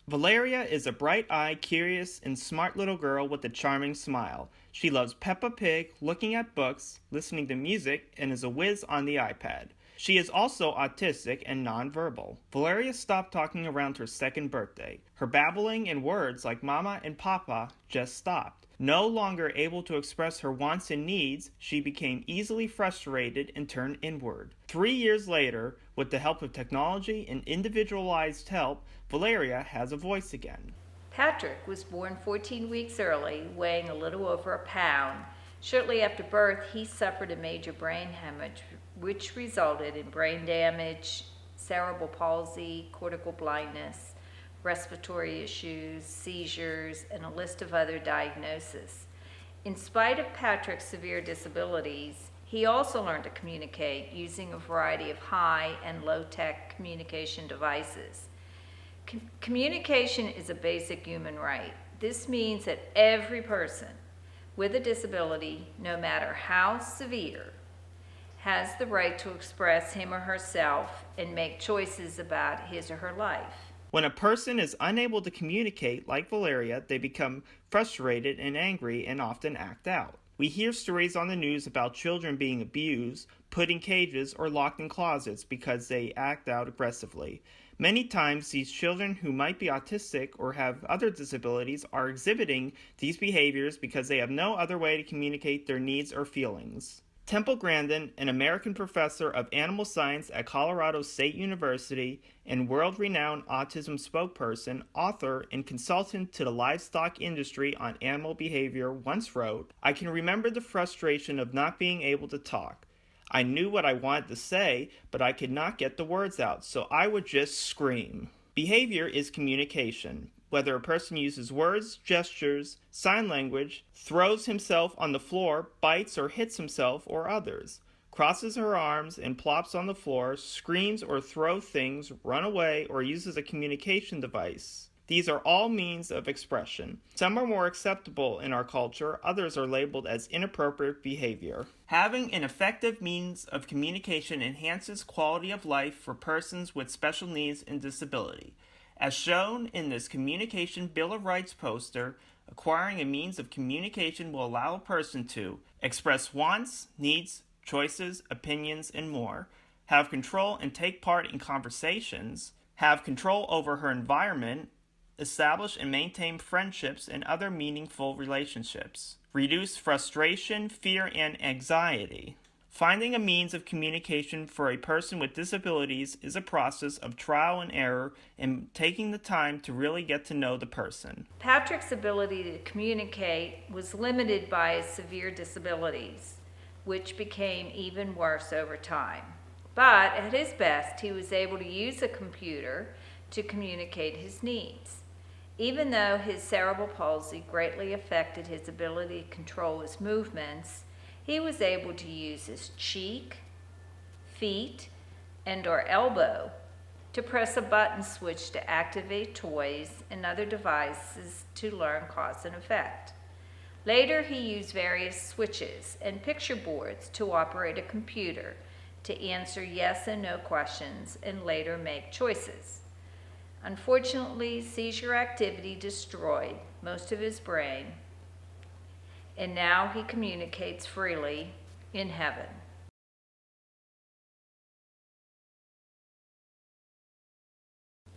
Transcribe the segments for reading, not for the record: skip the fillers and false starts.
Valeria is a bright-eyed, curious, and smart little girl with a charming smile. She loves Peppa Pig, looking at books, listening to music, and is a whiz on the iPad. She is also autistic and nonverbal. Valeria stopped talking around her second birthday. Her babbling in words like mama and papa just stopped. No longer able to express her wants and needs, she became easily frustrated and turned inward. 3 years later, with the help of technology and individualized help, Valeria has a voice again. Patrick was born 14 weeks early, weighing a little over a pound. Shortly after birth, he suffered a major brain hemorrhage, which resulted in brain damage, cerebral palsy, cortical blindness, respiratory issues, seizures, and a list of other diagnoses. In spite of Patrick's severe disabilities, he also learned to communicate using a variety of high and low-tech communication devices. Communication is a basic human right. This means that every person with a disability, no matter how severe, has the right to express him or herself and make choices about his or her life. When a person is unable to communicate, like Valeria, they become frustrated and angry and often act out. We hear stories on the news about children being abused, put in cages, or locked in closets because they act out aggressively. Many times, these children who might be autistic or have other disabilities are exhibiting these behaviors because they have no other way to communicate their needs or feelings. Temple Grandin, an American professor of animal science at Colorado State University and world-renowned autism spokesperson, author, and consultant to the livestock industry on animal behavior, once wrote, "I can remember the frustration of not being able to talk. I knew what I wanted to say, but I could not get the words out, so I would just scream." Behavior is communication. Whether a person uses words, gestures, sign language, throws himself on the floor, bites or hits himself or others, crosses her arms and plops on the floor, screams or throws things, run away, or uses a communication device. These are all means of expression. Some are more acceptable in our culture, others are labeled as inappropriate behavior. Having an effective means of communication enhances quality of life for persons with special needs and disability. As shown in this Communication Bill of Rights poster, acquiring a means of communication will allow a person to express wants, needs, choices, opinions, and more, have control and take part in conversations, have control over her environment, establish and maintain friendships and other meaningful relationships, reduce frustration, fear, and anxiety. Finding a means of communication for a person with disabilities is a process of trial and error and taking the time to really get to know the person. Patrick's ability to communicate was limited by his severe disabilities, which became even worse over time. But at his best, he was able to use a computer to communicate his needs. Even though his cerebral palsy greatly affected his ability to control his movements, he was able to use his cheek, feet, and/or elbow to press a button switch to activate toys and other devices to learn cause and effect. Later, he used various switches and picture boards to operate a computer to answer yes and no questions and later make choices. Unfortunately, seizure activity destroyed most of his brain, and now he communicates freely in heaven.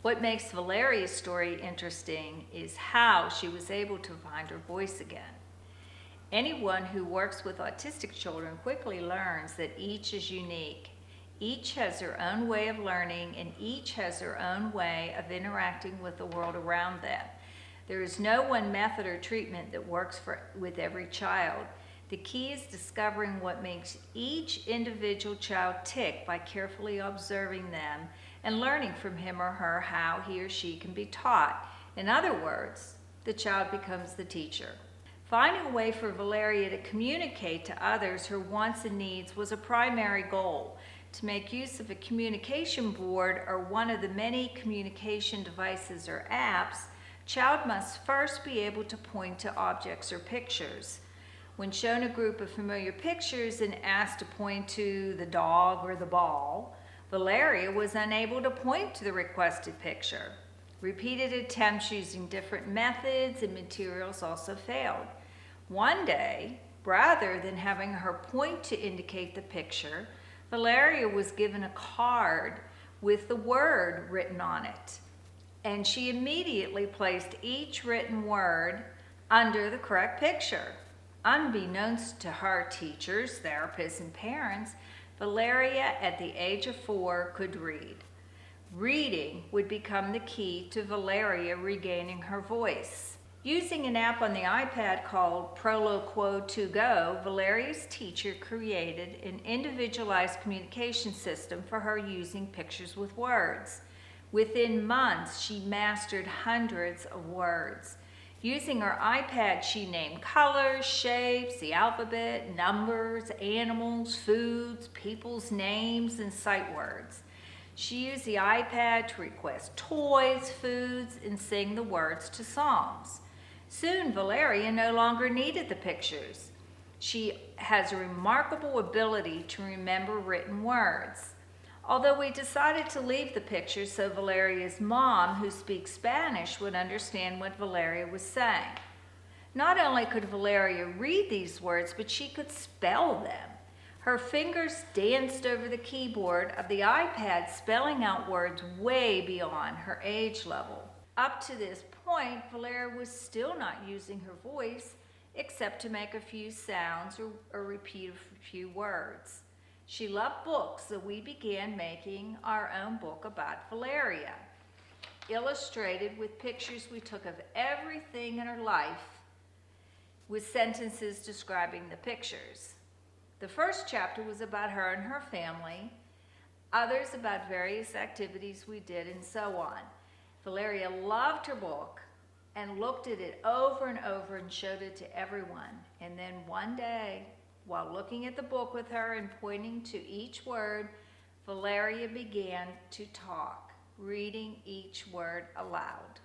What makes Valeria's story interesting is how she was able to find her voice again. Anyone who works with autistic children quickly learns that each is unique. Each has their own way of learning, and each has their own way of interacting with the world around them. There is no one method or treatment that works with every child. The key is discovering what makes each individual child tick by carefully observing them and learning from him or her how he or she can be taught. In other words, the child becomes the teacher. Finding a way for Valeria to communicate to others her wants and needs was a primary goal. To make use of a communication board or one of the many communication devices or apps, child must first be able to point to objects or pictures. When shown a group of familiar pictures and asked to point to the dog or the ball, Valeria was unable to point to the requested picture. Repeated attempts using different methods and materials also failed. One day, rather than having her point to indicate the picture, Valeria was given a card with the word written on it, and she immediately placed each written word under the correct picture. Unbeknownst to her teachers, therapists, and parents, Valeria, at the age of 4, could read. Reading would become the key to Valeria regaining her voice. Using an app on the iPad called Proloquo 2 Go, Valeria's teacher created an individualized communication system for her using pictures with words. Within months, she mastered hundreds of words. Using her iPad, she named colors, shapes, the alphabet, numbers, animals, foods, people's names, and sight words. She used the iPad to request toys, foods, and sing the words to songs. Soon, Valeria no longer needed the pictures. She has a remarkable ability to remember written words. Although we decided to leave the pictures so Valeria's mom, who speaks Spanish, would understand what Valeria was saying. Not only could Valeria read these words, but she could spell them. Her fingers danced over the keyboard of the iPad, spelling out words way beyond her age level. Up to this point, Valeria was still not using her voice except to make a few sounds or repeat a few words. She loved books, so we began making our own book about Valeria, illustrated with pictures we took of everything in her life, with sentences describing the pictures. The first chapter was about her and her family, others about various activities we did, and so on. Valeria loved her book and looked at it over and over and showed it to everyone. And then one day, while looking at the book with her and pointing to each word, Valeria began to talk, reading each word aloud.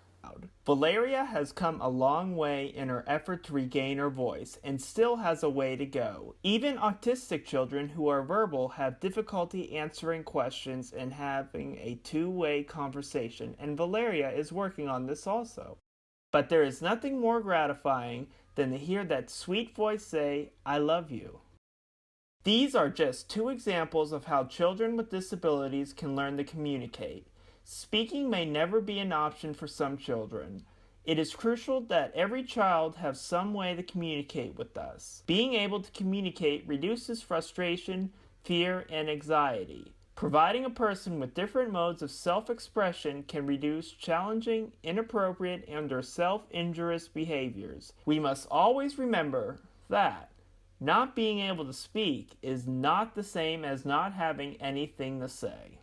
Valeria has come a long way in her effort to regain her voice and still has a way to go. Even autistic children who are verbal have difficulty answering questions and having a two-way conversation, and Valeria is working on this also. But there is nothing more gratifying than to hear that sweet voice say, "I love you." These are just 2 examples of how children with disabilities can learn to communicate. Speaking may never be an option for some children. It is crucial that every child have some way to communicate with us. Being able to communicate reduces frustration, fear, and anxiety. Providing a person with different modes of self-expression can reduce challenging, inappropriate, and/or self-injurious behaviors. We must always remember that not being able to speak is not the same as not having anything to say.